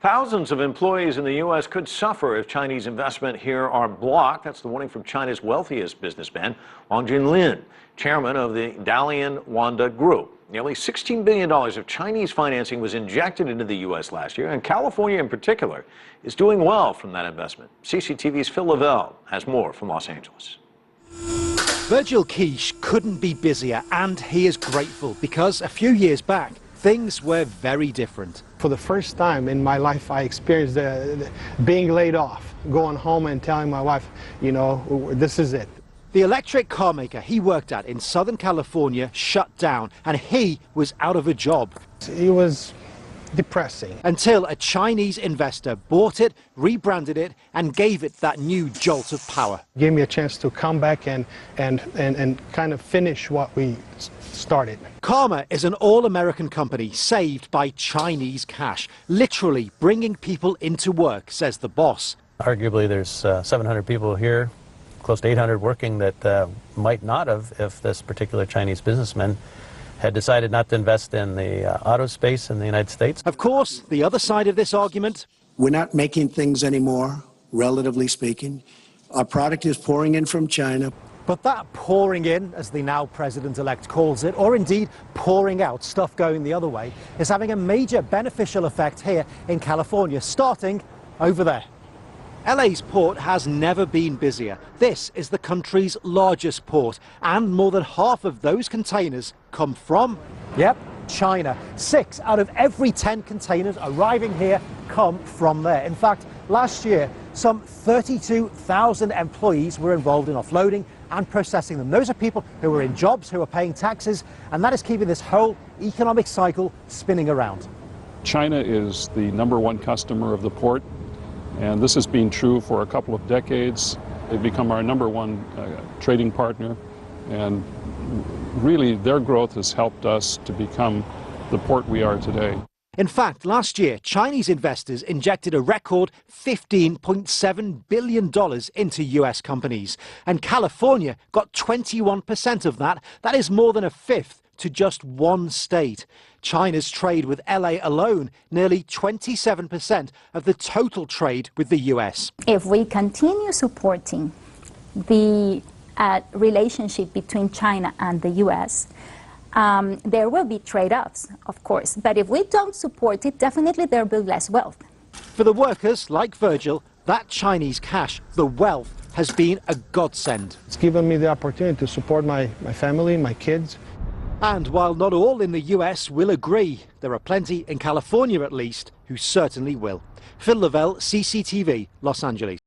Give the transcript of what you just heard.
Thousands of employees in the U.S. could suffer if Chinese investment here are blocked. That's the warning from China's wealthiest businessman, Wang Junlin, chairman of the Dalian Wanda Group. Nearly $16 billion of Chinese financing was injected into the U.S. last year, and California in particular is doing well from that investment. CCTV's Phil Lavelle has more from Los Angeles. Virgil Quiche couldn't be busier, and he is grateful because a few years back, things were very different. For the first time in my life, I experienced being laid off, going home and telling my wife, you know, this is it. The electric car maker he worked at in Southern California shut down, and he was out of a job. It was depressing. Until a Chinese investor bought it, rebranded it, and gave it that new jolt of power. Gave me a chance to come back and kind of finish what we started. Karma is an all-American company saved by Chinese cash, literally bringing people into work, says the boss. Arguably there's 700 people here, close to 800 working that might not have if this particular Chinese businessman had decided not to invest in the auto space in the United States. Of course, the other side of this argument. We're not making things anymore, relatively speaking. Our product is pouring in from China. But that pouring in, as the now president-elect calls it, or indeed pouring out, stuff going the other way, is having a major beneficial effect here in California, starting over there. LA's port has never been busier. This is the country's largest port, and more than half of those containers come from, yep, China. 6 out of every 10 containers arriving here come from there. In fact, last year, some 32,000 employees were involved in offloading and processing them. Those are people who are in jobs, who are paying taxes, and that is keeping this whole economic cycle spinning around. China is the #1 customer of the port, and this has been true for a couple of decades. They've become our #1 trading partner, and really their growth has helped us to become the port we are today. In fact, last year, Chinese investors injected a record $15.7 billion into US companies, and California got 21% of that. That is more than a fifth to just one state. China's trade with LA alone, nearly 27% of the total trade with the US. If we continue supporting the relationship between China and the US, there will be trade-offs, of course. But if we don't support it, definitely there will be less wealth. For the workers, like Virgil, that Chinese cash, the wealth, has been a godsend. It's given me the opportunity to support my family, my kids. And while not all in the US will agree, there are plenty in California at least who certainly will. Phil Lavelle, CCTV, Los Angeles.